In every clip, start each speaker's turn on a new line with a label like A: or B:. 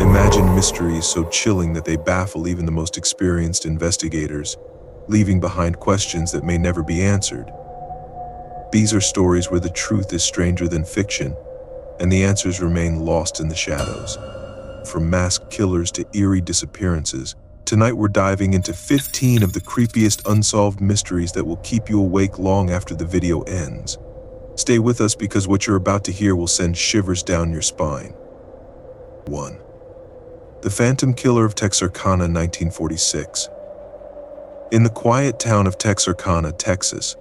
A: Imagine mysteries so chilling that they baffle even the most experienced investigators, leaving behind questions that may never be answered. These are stories where the truth is stranger than fiction, and the answers remain lost in the shadows. From masked killers to eerie disappearances, tonight we're diving into 15 of the creepiest unsolved mysteries that will keep you awake long after the video ends. Stay with us because what you're about to hear will send shivers down your spine. 1. The Phantom Killer of Texarkana, 1946. In the quiet town of Texarkana, Texas,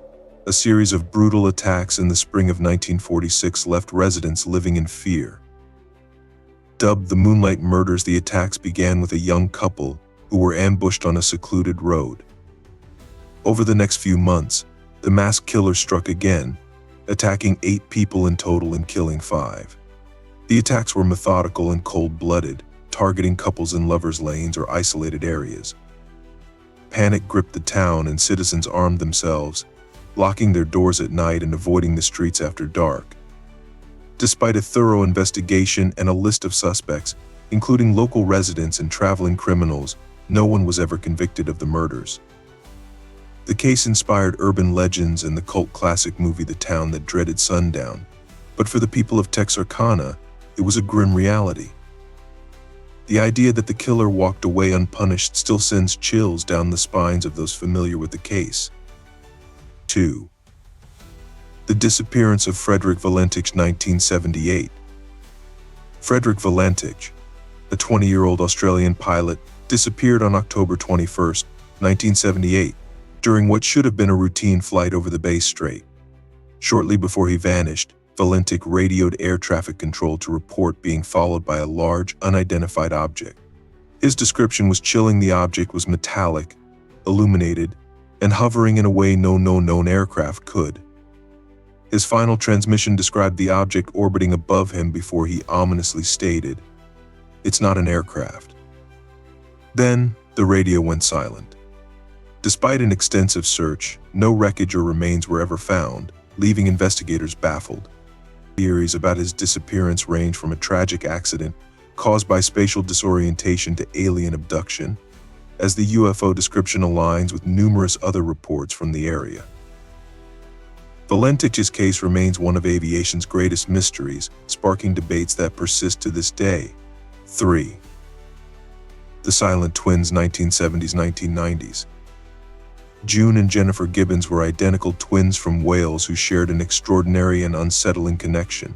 A: a series of brutal attacks in the spring of 1946 left residents living in fear. Dubbed the Moonlight Murders, the attacks began with a young couple who were ambushed on a secluded road. Over the next few months, the masked killer struck again, attacking 8 people in total and killing 5. The attacks were methodical and cold-blooded, targeting couples in lovers' lanes or isolated areas. Panic gripped the town and citizens armed themselves, locking their doors at night and avoiding the streets after dark. Despite a thorough investigation and a list of suspects, including local residents and traveling criminals, no one was ever convicted of the murders. The case inspired urban legends and the cult classic movie The Town That Dreaded Sundown, but for the people of Texarkana, it was a grim reality. The idea that the killer walked away unpunished still sends chills down the spines of those familiar with the case. 2. The disappearance of Frederick Valentich, 1978. Frederick Valentich, a 20-year-old Australian pilot, disappeared on October 21, 1978, during what should have been a routine flight over the Bass Strait. Shortly before he vanished, Valentich radioed air traffic control to report being followed by a large, unidentified object. His description was chilling. The object was metallic, illuminated, and hovering in a way no known aircraft could. His final transmission described the object orbiting above him before he ominously stated, "It's not an aircraft." Then, the radio went silent. Despite an extensive search, no wreckage or remains were ever found, leaving investigators baffled. Theories about his disappearance range from a tragic accident caused by spatial disorientation to alien abduction, as the UFO description aligns with numerous other reports from the area. Valentich's case remains one of aviation's greatest mysteries, sparking debates that persist to this day. 3. The Silent Twins, 1970s-1990s. June and Jennifer Gibbons were identical twins from Wales who shared an extraordinary and unsettling connection.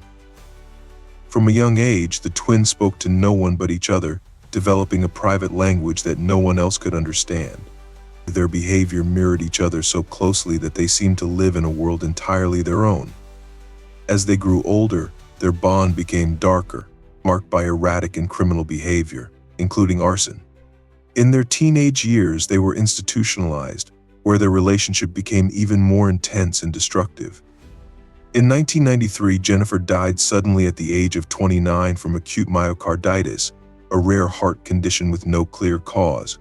A: From a young age, the twins spoke to no one but each other, developing a private language that no one else could understand. Their behavior mirrored each other so closely that they seemed to live in a world entirely their own. As they grew older, their bond became darker, marked by erratic and criminal behavior, including arson. In their teenage years, they were institutionalized, where their relationship became even more intense and destructive. In 1993, Jennifer died suddenly at the age of 29 from acute myocarditis, a rare heart condition with no clear cause.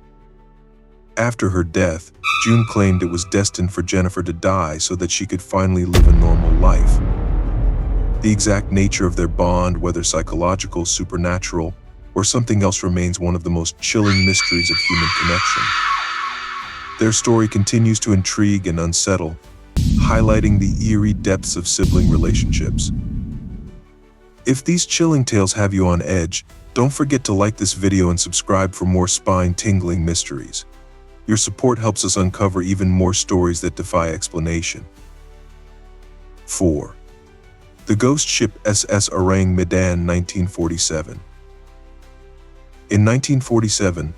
A: After her death, June claimed it was destined for Jennifer to die so that she could finally live a normal life. The exact nature of their bond, whether psychological, supernatural, or something else, remains one of the most chilling mysteries of human connection. Their story continues to intrigue and unsettle, highlighting the eerie depths of sibling relationships. If these chilling tales have you on edge, don't forget to like this video and subscribe for more spine-tingling mysteries. Your support helps us uncover even more stories that defy explanation. 4. The ghost ship SS Orang Medan, 1947. In 1947,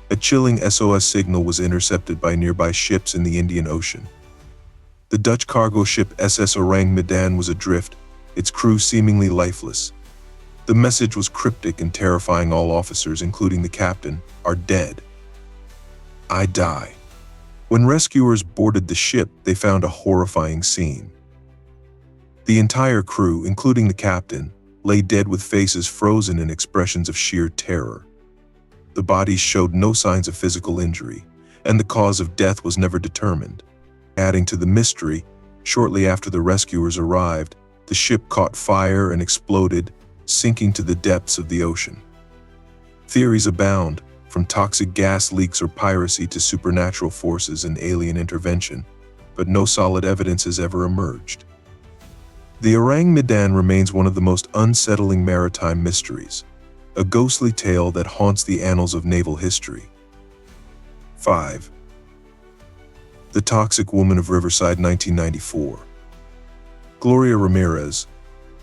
A: a chilling SOS signal was intercepted by nearby ships in the Indian Ocean. The Dutch cargo ship SS Orang Medan was adrift, its crew seemingly lifeless. The message was cryptic and terrifying. All officers, including the captain, are dead. I die. When rescuers boarded the ship, they found a horrifying scene. The entire crew, including the captain, lay dead with faces frozen in expressions of sheer terror. The bodies showed no signs of physical injury, and the cause of death was never determined. Adding to the mystery, shortly after the rescuers arrived, the ship caught fire and exploded, sinking to the depths of the ocean. Theories abound, from toxic gas leaks or piracy to supernatural forces and alien intervention, but no solid evidence has ever emerged. The Orang Medan remains one of the most unsettling maritime mysteries, a ghostly tale that haunts the annals of naval history. 5. The Toxic Woman of Riverside, 1994. Gloria Ramirez,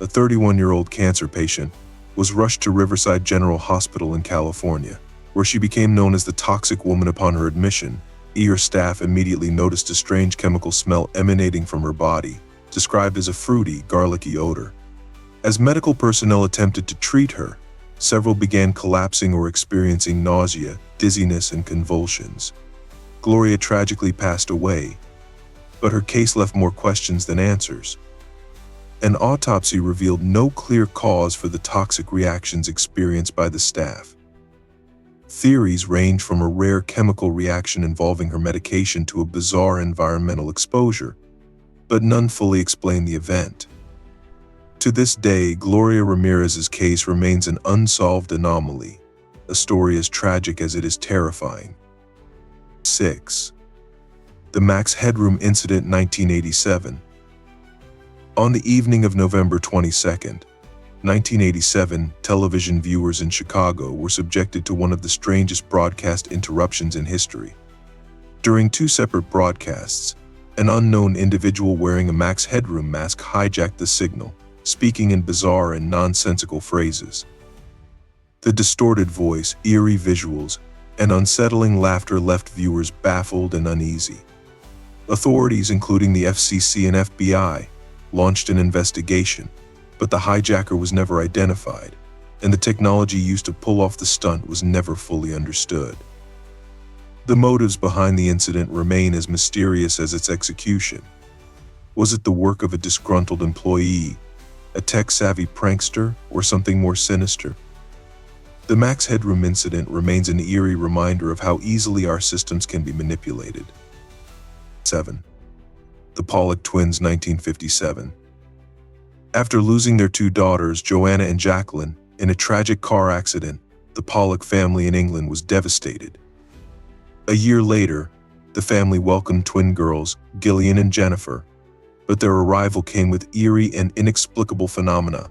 A: a 31-year-old cancer patient, was rushed to Riverside General Hospital in California, where she became known as the Toxic Woman upon her admission. ER staff immediately noticed a strange chemical smell emanating from her body, described as a fruity, garlicky odor. As medical personnel attempted to treat her, several began collapsing or experiencing nausea, dizziness, and convulsions. Gloria tragically passed away, but her case left more questions than answers. An autopsy revealed no clear cause for the toxic reactions experienced by the staff. Theories range from a rare chemical reaction involving her medication to a bizarre environmental exposure, but none fully explain the event. To this day, Gloria Ramirez's case remains an unsolved anomaly, a story as tragic as it is terrifying. 6. The Max Headroom Incident, 1987. On the evening of November 22, 1987, television viewers in Chicago were subjected to one of the strangest broadcast interruptions in history. During two separate broadcasts, an unknown individual wearing a Max Headroom mask hijacked the signal, speaking in bizarre and nonsensical phrases. The distorted voice, eerie visuals, and unsettling laughter left viewers baffled and uneasy. Authorities, including the FCC and FBI, launched an investigation, but the hijacker was never identified, and the technology used to pull off the stunt was never fully understood. The motives behind the incident remain as mysterious as its execution. Was it the work of a disgruntled employee, a tech-savvy prankster, or something more sinister? The Max Headroom incident remains an eerie reminder of how easily our systems can be manipulated. 7. The Pollock Twins, 1957. After losing their two daughters, Joanna and Jacqueline, in a tragic car accident, the Pollock family in England was devastated. A year later, the family welcomed twin girls, Gillian and Jennifer, but their arrival came with eerie and inexplicable phenomena.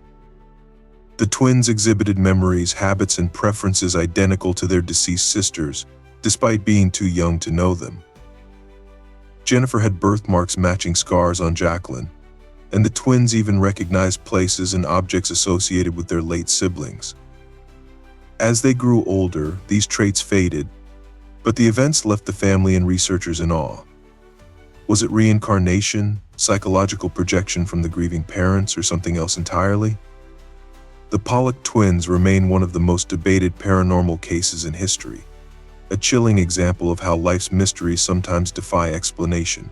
A: The twins exhibited memories, habits, and preferences identical to their deceased sisters, despite being too young to know them. Jennifer had birthmarks matching scars on Jacqueline, and the twins even recognized places and objects associated with their late siblings. As they grew older, these traits faded, but the events left the family and researchers in awe. Was it reincarnation, psychological projection from the grieving parents, or something else entirely? The Pollock twins remain one of the most debated paranormal cases in history, a chilling example of how life's mysteries sometimes defy explanation.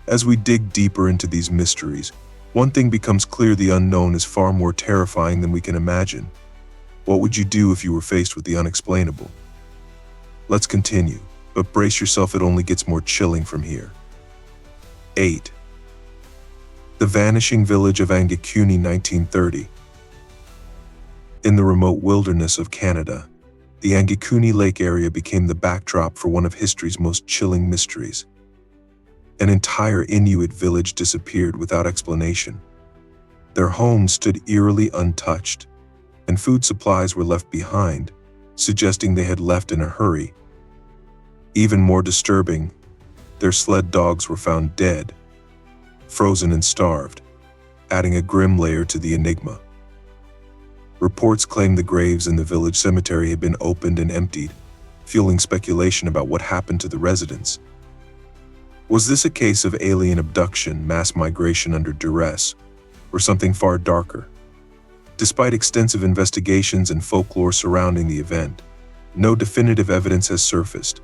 A: As we dig deeper into these mysteries, one thing becomes clear: the unknown is far more terrifying than we can imagine. What would you do if you were faced with the unexplainable? Let's continue, but brace yourself, it only gets more chilling from here. 8. The Vanishing Village of Angakuni, 1930. In the remote wilderness of Canada, the Angakuni Lake area became the backdrop for one of history's most chilling mysteries. An entire Inuit village disappeared without explanation. Their homes stood eerily untouched, and food supplies were left behind, suggesting they had left in a hurry. Even more disturbing, their sled dogs were found dead, frozen and starved, adding a grim layer to the enigma. Reports claimed the graves in the village cemetery had been opened and emptied, fueling speculation about what happened to the residents. Was this a case of alien abduction, mass migration under duress, or something far darker? Despite extensive investigations and folklore surrounding the event, no definitive evidence has surfaced.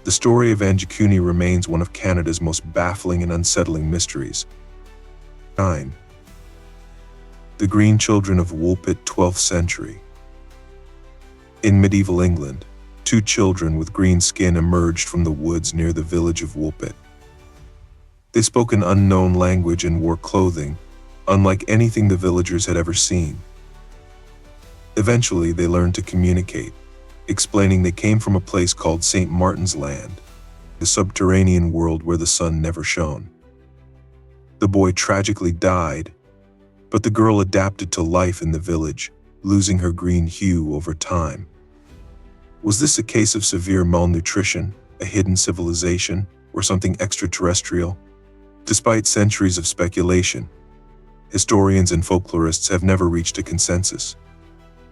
A: The story of Angakuni remains one of Canada's most baffling and unsettling mysteries. 9. The Green Children of Woolpit, 12th century. In medieval England, two children with green skin emerged from the woods near the village of Woolpit. They spoke an unknown language and wore clothing unlike anything the villagers had ever seen. Eventually, they learned to communicate, explaining they came from a place called St. Martin's Land, a subterranean world where the sun never shone. The boy tragically died, but the girl adapted to life in the village, losing her green hue over time. Was this a case of severe malnutrition, a hidden civilization, or something extraterrestrial? Despite centuries of speculation, historians and folklorists have never reached a consensus.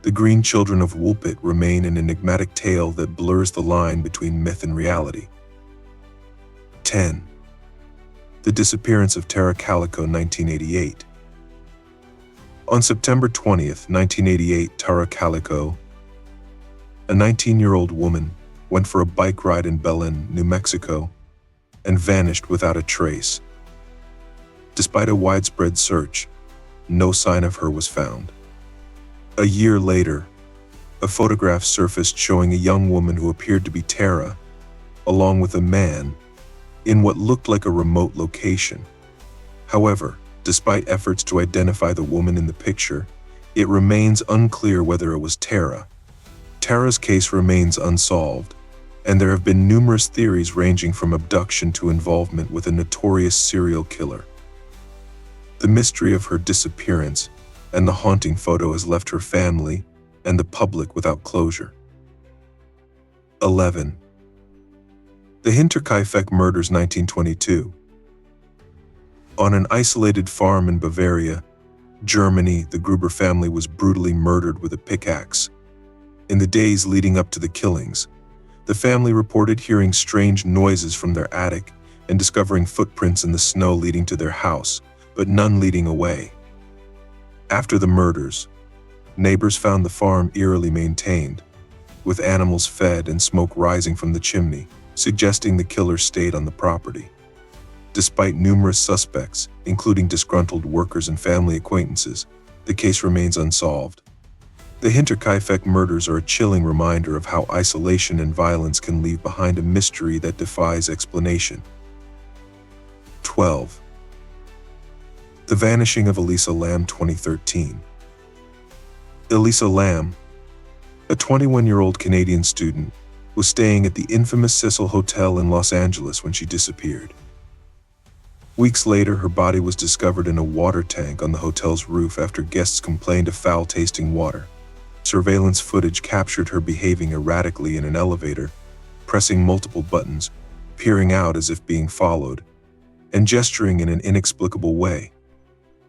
A: The green children of Woolpit remain an enigmatic tale that blurs the line between myth and reality. 10. The disappearance of Tara Calico, 1988. On September 20th, 1988, Tara Calico, a 19-year-old woman, went for a bike ride in Belen, New Mexico, and vanished without a trace. Despite a widespread search, no sign of her was found. A year later, a photograph surfaced showing a young woman who appeared to be Tara, along with a man, in what looked like a remote location. However, despite efforts to identify the woman in the picture, it remains unclear whether it was Tara. Tara's case remains unsolved, and there have been numerous theories ranging from abduction to involvement with a notorious serial killer. The mystery of her disappearance and the haunting photo has left her family and the public without closure. 11. The Hinterkaifeck murders, 1922. On an isolated farm in Bavaria, Germany, the Gruber family was brutally murdered with a pickaxe. In the days leading up to the killings, the family reported hearing strange noises from their attic and discovering footprints in the snow leading to their house, but none leading away. After the murders, neighbors found the farm eerily maintained, with animals fed and smoke rising from the chimney, suggesting the killer stayed on the property. Despite numerous suspects, including disgruntled workers and family acquaintances, the case remains unsolved. The Hinterkaifeck murders are a chilling reminder of how isolation and violence can leave behind a mystery that defies explanation. 12. The Vanishing of Elisa Lam, 2013. Elisa Lam, a 21-year-old Canadian student, was staying at the infamous Cecil Hotel in Los Angeles when she disappeared. Weeks later, her body was discovered in a water tank on the hotel's roof after guests complained of foul-tasting water. Surveillance footage captured her behaving erratically in an elevator, pressing multiple buttons, peering out as if being followed, and gesturing in an inexplicable way.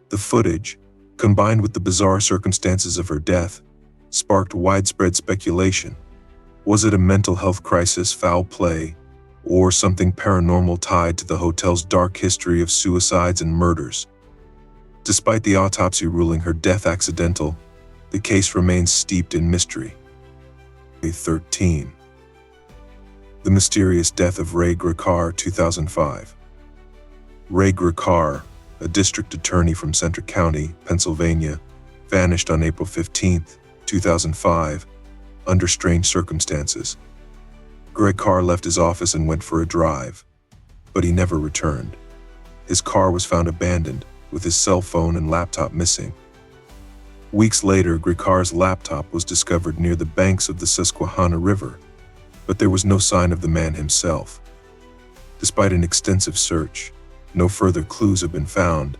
A: The footage, combined with the bizarre circumstances of her death, sparked widespread speculation. Was it a mental health crisis, foul play, or something paranormal tied to the hotel's dark history of suicides and murders? Despite the autopsy ruling her death accidental, the case remains steeped in mystery. 13. The Mysterious Death of Ray Gricar, 2005. Ray Gricar, a district attorney from Centre County, Pennsylvania, vanished on April 15, 2005, under strange circumstances. Gricar left his office and went for a drive, but he never returned. His car was found abandoned, with his cell phone and laptop missing. Weeks later, Gricar's laptop was discovered near the banks of the Susquehanna River, but there was no sign of the man himself. Despite an extensive search, no further clues have been found,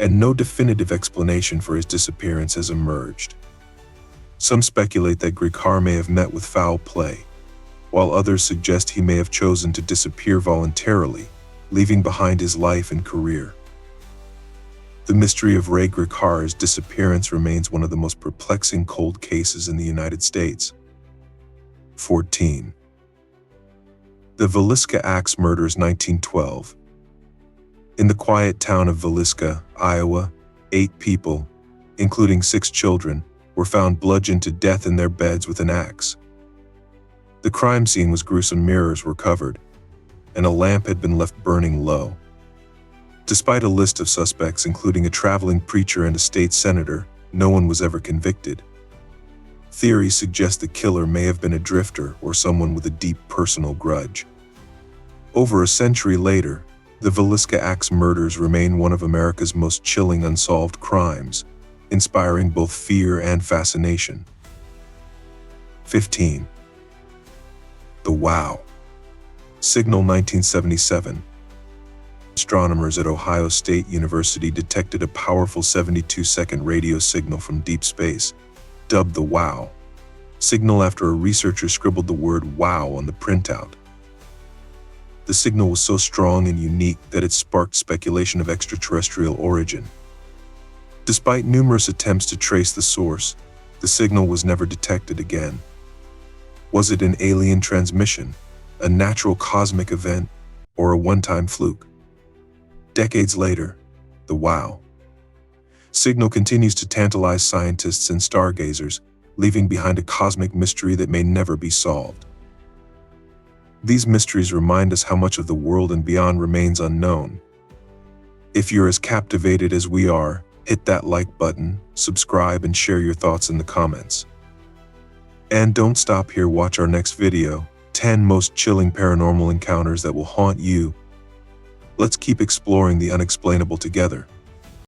A: and no definitive explanation for his disappearance has emerged. Some speculate that Gricar may have met with foul play, while others suggest he may have chosen to disappear voluntarily, leaving behind his life and career. The mystery of Ray Gricar's disappearance remains one of the most perplexing cold cases in the United States. 14. The Villisca Axe Murders, 1912. In the quiet town of Villisca, Iowa, 8 people, including 6 children, were found bludgeoned to death in their beds with an axe. The crime scene was gruesome. Mirrors were covered, and a lamp had been left burning low. Despite a list of suspects including a traveling preacher and a state senator, no one was ever convicted. Theories suggest the killer may have been a drifter or someone with a deep personal grudge. Over a century later, the Villisca Axe murders remain one of America's most chilling unsolved crimes, inspiring both fear and fascination. 15. The Wow. Signal 1977. Astronomers at Ohio State University detected a powerful 72-second radio signal from deep space, dubbed the Wow signal after a researcher scribbled the word wow on the printout. The signal was so strong and unique that it sparked speculation of extraterrestrial origin. Despite numerous attempts to trace the source, the signal was never detected again. Was it an alien transmission, a natural cosmic event, or a one-time fluke? Decades later, the Wow signal continues to tantalize scientists and stargazers, leaving behind a cosmic mystery that may never be solved. These mysteries remind us how much of the world and beyond remains unknown. If you're as captivated as we are, hit that like button, subscribe, and share your thoughts in the comments. And don't stop here, watch our next video, 10 most chilling paranormal encounters that will haunt you. Let's keep exploring the unexplainable together.